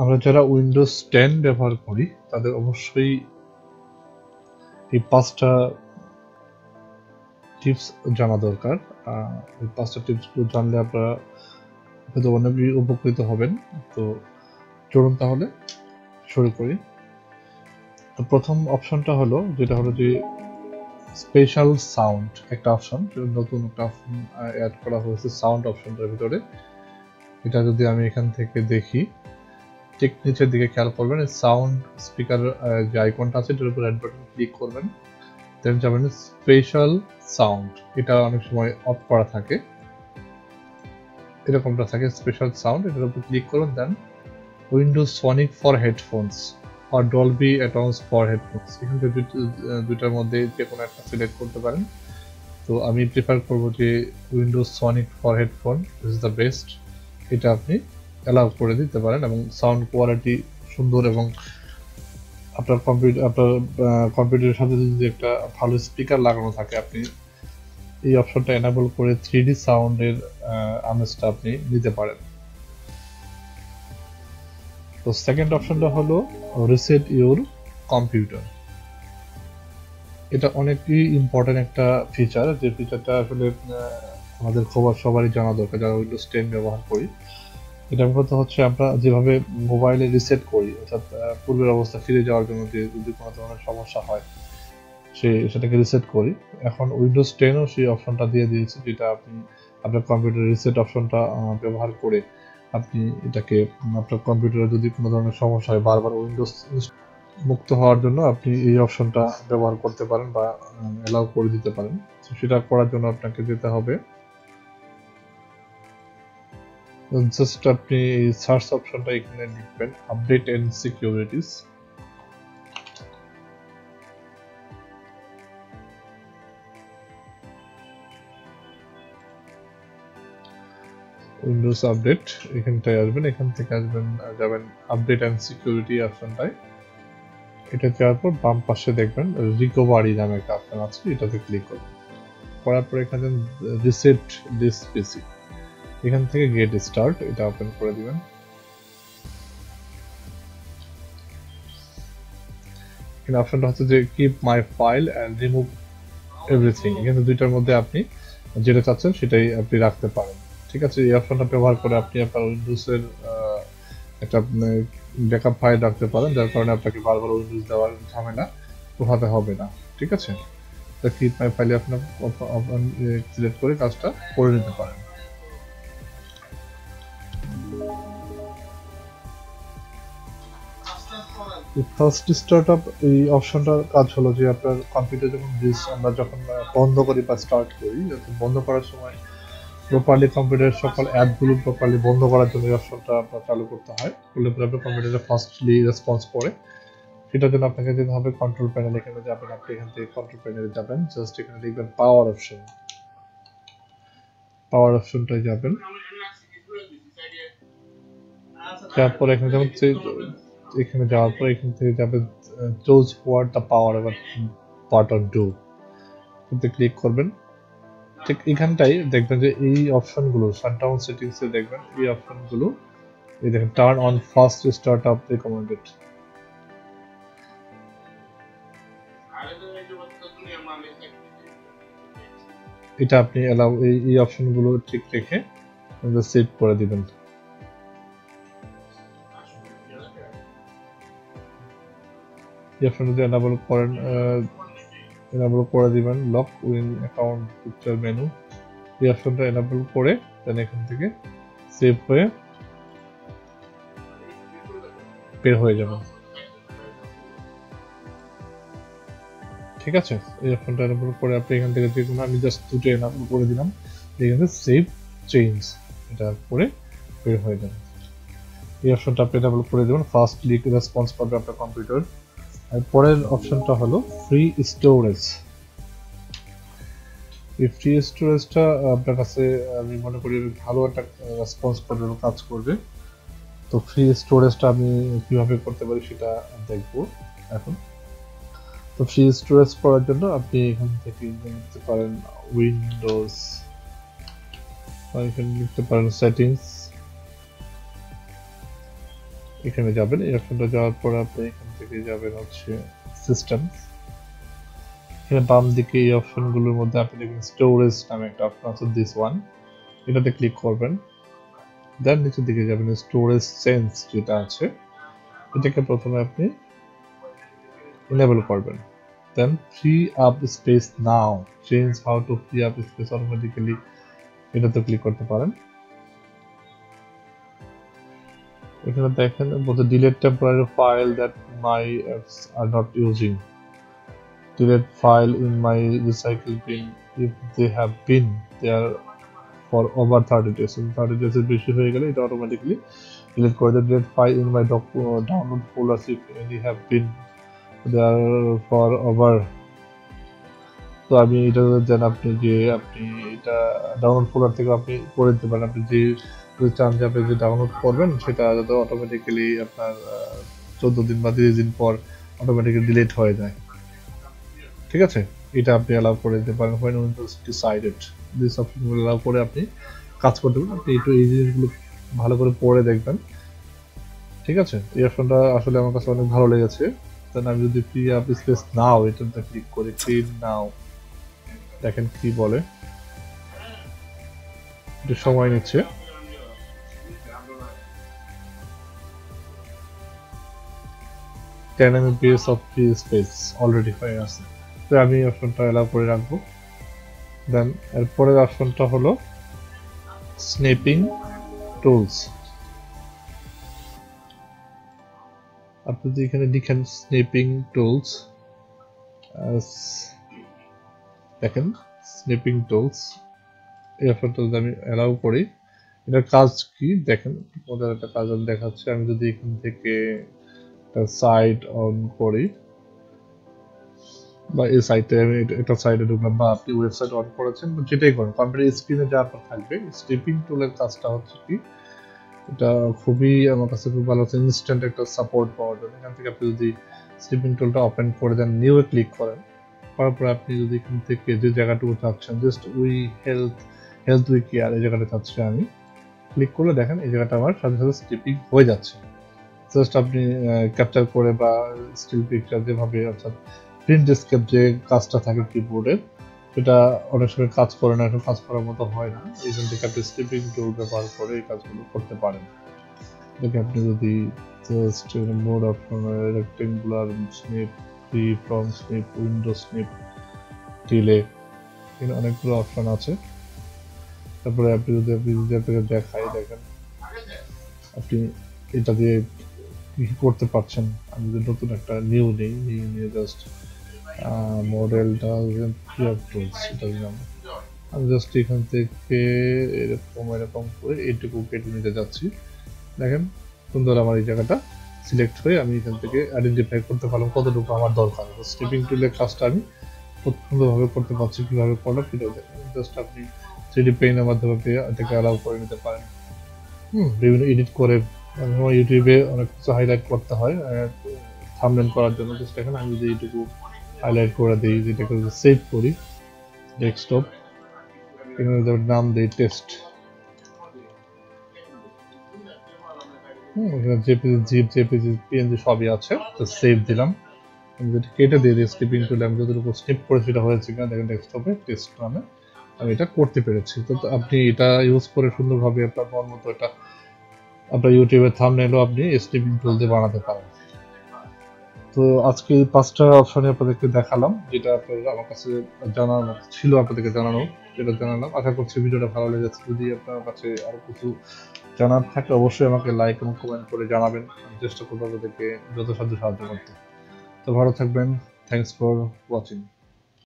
আমরা যারা উইন্ডোজ 10 ব্যবহার করি তাদের অবশ্যই এই 5টা টিপস জানা দরকার। এই 5টা টিপসগুলো জানলে আপনারা হয়তো অনেক উপকৃত হবেন। তো চলুন তাহলে শুরু করি। তো প্রথম অপশনটা হলো যেটা হলো যে স্পেশাল সাউন্ড, একটা অপশন, নতুন একটা অপশন অ্যাড করা হয়েছে সাউন্ড অপশনটার ভিতরে। এটা যদি আমি এখান থেকে দেখি, ঠিক নিচের দিকে খেয়াল করবেন সাউন্ড স্পিকার যে আইকনটা আছে এটার উপর অ্যাড বাটন ক্লিক করবেন, দেন যাবেন স্পেশাল সাউন্ড। এটা অনেক সময় অফ করা থাকে, এরকমটা থাকে স্পেশাল সাউন্ড, এটার উপর ক্লিক করুন। Then Windows sonic for headphones আর ডলবি অ্যাটমস ফর হেডফোনস, এখান থেকে দুইটার মধ্যে যে কোনো একটা সিলেক্ট করতে পারেন। তো আমি প্রিফার করব যে Windows sonic for headphone is the best, এটা আপনি অ্যালাউ করে দিতে পারেন এবং সাউন্ড কোয়ালিটি সুন্দর এবং আপনার কম্পিউটারের সাথে যদি একটা ভালো স্পিকার লাগানো থাকে আপনি এই অপশনটা এনাবল করে 3D সাউন্ডের আমেজটা আপনি নিতে পারেন। তো সেকেন্ড অপশনটা হলো রিসেট ইউর কম্পিউটার। এটা অনেকই ইম্পর্টেন্ট একটা ফিচার, যে ফিচারটা আসলে আমাদের সবারই জানা দরকার যারা উইন্ডোজ 10 ব্যবহার করি। এটা মূলত হচ্ছে আমরা যেভাবে মোবাইলে রিসেট করি, অর্থাৎ পূর্বের অবস্থা ফিরে যাওয়ার জন্য যে যদি কোনো ধরনের সমস্যা হয় সেটাকে রিসেট করি। এখন উইন্ডোজ 10ও সেই অপশনটা দিয়ে দিয়েছে, যেটা আপনি আপনার কম্পিউটার রিসেট অপশনটা ব্যবহার করে আপনি এটাকে আপনার কম্পিউটারে যদি কোনো ধরনের সমস্যা হয় বারবার উইন্ডোজ মুক্ত হওয়ার জন্য আপনি এই অপশনটা ব্যবহার করতে পারেন বা অ্যালাউ করে দিতে পারেন। তো সেটা করার জন্য আপনাকে যেতে হবে জাস্ট আপনি এই সার্চ অপশনটা এখানে লিখবেন update and securities. Windows update এখানটায় আসবেন, এখান থেকে যাবেন আপডেট এন্ড সিকিউরিটি অপশনটায়। এটা যাওয়ার পর বাম পাশে দেখবেন রিকভারি নামে একটা অপশন আছে, এটাতে ক্লিক করবেন। করার পর এখানে রিসেট দিস পিসি, এখান থেকে গেট স্টার্ট এটা ওপেন করে দিবেন। এখানে অপশনটা হচ্ছে যে keep my file and remove everything, এখানে দুইটার মধ্যে আপনি যেটা চাচ্ছেন সেটাই আপনি রাখতে পারেন। ঠিক আছে, এই অপশনটা ব্যবহার করে আপনি আপনার উইন্ডোজের একটা ব্যাকআপ ফাইল রাখতে পারেন, যার কারণে আপনাকে বারবার উইন্ডোজ দেওয়ার ঝামেলা পোহাতে হবে না। ঠিক আছে, তো কিপ মাই ফাইলে আপনার সিলেক্ট করে কাজটা করে নিতে পারেন। ফার্স্ট স্টার্টআপ এই অপশনটার কাজ হলো যে আপনার কম্পিউটার আমরা যখন বন্ধ করি বা স্টার্ট করি, বন্ধ করার সময় প্রপারলি কম্পিউটারের সকল অ্যাপগুলো প্রপারলি বন্ধ করার জন্য এই অপশনটা আপনার চালু করতে হয়, করলে পরে আপনার কম্পিউটারে ফার্স্টলি রেসপন্স করে। সেটার জন্য আপনাকে যেতে হবে কন্ট্রোল প্যানেল, এখানে যাবেন, আপনি এখান থেকে কন্ট্রোল প্যানেলে যাবেন, জাস্ট এখানে লিখবেন পাওয়ার অপশন, পাওয়ার অপশনটায় যাবেন। তারপর এখানে যেমন এখানে যাওয়ার পর এখান থেকে যাবেন choose what the power ever button do, এতে ক্লিক করবেন। ঠিক এখানটাই দেখবেন যে এই অপশনগুলো শাটডাউন সেটিংস এ দেখবেন এই অপশনগুলো, এই দেখেন turn on fast startup recommended, এটা আপনি অ্যালাউ এই অপশনগুলো ঠিক রেখে সেভ করে দিবেন। এই অপশন যদি এনাবল করেন, এনাবল করে দিবেন lock win account picture menu, এই অপশনটা এনাবল করে দেন এখান থেকে সেভ হয়ে বের হয়ে যাবেন। ঠিক আছে, এই অপশনটা এনাবল করে আপনি এখান থেকে যে কোনো, আমি জাস্ট দুটো এনাবল করে দিলাম, এখানে সেভ চেঞ্জ এটা করে বের হয়ে যাবে। এই অপশনটা আপনি এনাবল করে দেবেন, ফাস্ট ক্লিক রেসপন্স পাবে আপনার কম্পিউটার। আর পরের অপশনটা হলো ফ্রি স্টোরেজ। এই ফ্রি স্টোরেজটা আপনার কাছে আমি মনে করি ভালো একটা রেসপন্স করবে, কাজ করবে। তো ফ্রি স্টোরেজটা আমি কিভাবে করতে পারি সেটা দেখবো এখন। তো ফ্রি স্টোরেজ করার জন্য আপনি এখান থেকে নিতে পারেন উইন্ডোজ, এখানে নিতে পারেন সেটিংস, এখানে যাবেন, এই অপশনটা যাওয়ার পর আপনি এখান থেকে যাবেন হচ্ছে সিস্টেম। এখানে বাম দিকে এই অপশনগুলোর মধ্যে আপনি দেখবেন স্টোরেজ নামে একটা অপশন আছে, দিস ওয়ান, এটাতে ক্লিক করবেন। দেন নিচের দিকে যাবেন স্টোরেজ চেঞ্জ যেটা আছে, এটাকে প্রথমে আপনি এনেবল করবেন। Then free up space now, change how to free up space automatically, এটাতে ক্লিক করতে পারেন। এখানে দেখেন বলতে delete temporary file that my apps are not using, delete file in my recycle bin if they have been there for over 30 days. 30 days এর বেশি হয়ে গেলে এটা অটোমেটিক্যালি ডিলিট করে দেয়। delete file in my download folders if any have been there for over, তো আমি এটা দেন আপনি এটা ডাউনলোড ফোল্ডার থেকে আপনি করে দিতে পারেন। আপনি যে চান যে আপনি যে ডাউনলোড করবেন সেটা যাতে অটোমেটিক্যালি আপনার 14 দিন বা 30 দিন পর অটোমেটিক্যালি ডিলিট হয়ে যায়, ঠিক আছে? এটা আপনি অ্যালাউ করে দিতে পারেন when Windows decided, দিস অপশনগুলো অ্যালাউ করে আপনি কাজ করতে পারেন। আপনি একটু এই জিনিসগুলো ভালো করে পড়ে দেখবেন, ঠিক আছে? এই অপশনটা আসলে আমার কাছে অনেক ভালো লেগেছে। তাহলে আমি যদি ফ্রি আপ স্পেস নাও এটাতে ক্লিক করি, ক্লিন নাও, দেখেন কি বলে, একটু সময় নিচ্ছে। Dynamic base of free space already হয়ে আছে, তো আমি অপশনটা অ্যালাউ করে রাখবো। দেন এরপরের অপশনটা হলো স্নিপিং টুলস। আপনি যদি এখানে লিখেন স্নিপিং টুলস, দেখেন স্নিপিং টুলস, এই অপশনটা যদি আমি অ্যালাউ করি, এটার কাজ কি দেখেন, ওদের একটা কাজ আমি দেখাচ্ছি। আমি যদি এখান থেকে সাইট অন করি বা এই সাইটে আমি এটা সাইটে ঢুকলাম বা আপনি ওয়েবসাইট অন করেছেন, যেটাই করেন কম্পিউটার স্ক্রিনে যাওয়ার পর থাকবে স্নিপিং টুলের কাজটা হচ্ছে কি, এটা খুবই আমার কাছে খুব ভালো হচ্ছে, ইনস্ট্যান্ট একটা সাপোর্ট পাওয়ার জন্য। এখান থেকে আপনি যদি স্নিপিং টুলটা ওপেন করে দেন, নিউ এ ক্লিক করেন, করার পর আপনি যদি এখান থেকে যে জায়গাটুকু চাচ্ছেন, জাস্ট হেলথ উই কেয়ার, এই জায়গাটা চাচ্ছি আমি, ক্লিক করলে দেখেন এই জায়গাটা আমার সাথে সাথে স্নিপিং হয়ে যাচ্ছে। জাস্ট আপনি ক্যাপচার করে বা স্টিল পিকচার যেভাবে, অর্থাৎ প্রিন্ট এসকেপ যে কাজটা থাকে কিবোর্ডের, সেটা অনেক সময় কাজ করে না, কাজ করার মতো হয় না, এইখান থেকে আপনি স্নিপিং টুল ব্যবহার করে এই কাজগুলো করতে পারেন। দেখে আপনি যদি just mode option, rectangular snip, free from snip, window snip, delay, এখানে অনেকগুলো অপশন আছে। তারপরে আপনি যদি আপনাকে দেখাই, দেখেন আপনি এটা দিয়ে কি করতে পারছেন। আমি যদি নতুন একটা নিয়ে জাস্ট মডেলটা টুলস, এটা দিলাম। আমি জাস্ট এখান থেকে এরকম করে এইটুকু কেটে নিতে যাচ্ছি। দেখেন সুন্দর আমার এই জায়গাটা সিলেক্ট হয়ে আমি এখান থেকে আইডেন্টিফাই করতে পারলাম কতটুকু আমার দরকার। স্নিপিং টুলের কাজটা আমি খুব সুন্দরভাবে করতে পারছি, কিভাবে করলাম সেটাও দেখেন। জাস্ট আপনি 3D পেইন্টের মাধ্যমে এটাকে অ্যালাউ করে নিতে পারেন। বিভিন্ন এডিট করে, ইউটিউবে অনেক কিছু হাইলাইট করতে হয় থাম্বনেল করার জন্য। জাস্ট এখন আমি যদি এইটুকু হাইলাইট করে দিই, যেটাকে সেভ করি ডেস্কটপ, এখানে নাম দিই টেস্ট, এখানে জেপিজি, জিপ, জেপিজি, পিএনজি সবই আছে, তো সেভ দিলাম। আমি যদি কেটে দিয়ে দিই স্নিপিং টুলে, আমি যতটুকু স্নিপ করে সেটা হয়েছে কিনা দেখেন, ডেস্কটপে টেস্ট নামে আমি এটা করতে পেরেছি। তো আপনি এটা ইউজ করে সুন্দরভাবে আপনার মন মতো এটা আপনার ইউটিউবের থাম্বনেলও আপনি স্নিপিং টুল দিয়ে বানাতে পারেন। তো আজকে এই 5টা অপশনে আপনাদেরকে দেখালাম, যেটা আপনার আমার কাছে জানানো ছিল, আপনাদেরকে জানানো, যেটা জানালাম। আশা করছি ভিডিওটা ভালো লেগেছে। যদি আপনার কাছে আরো কিছু জানার থাকে অবশ্যই আমাকে লাইক এবং কমেন্ট করে জানাবেন, আমি চেষ্টা করবো আপনাদেরকে যথাসাধ্য সাহায্য করতে। তো ভালো থাকবেন, থ্যাংকস ফর ওয়াচিং।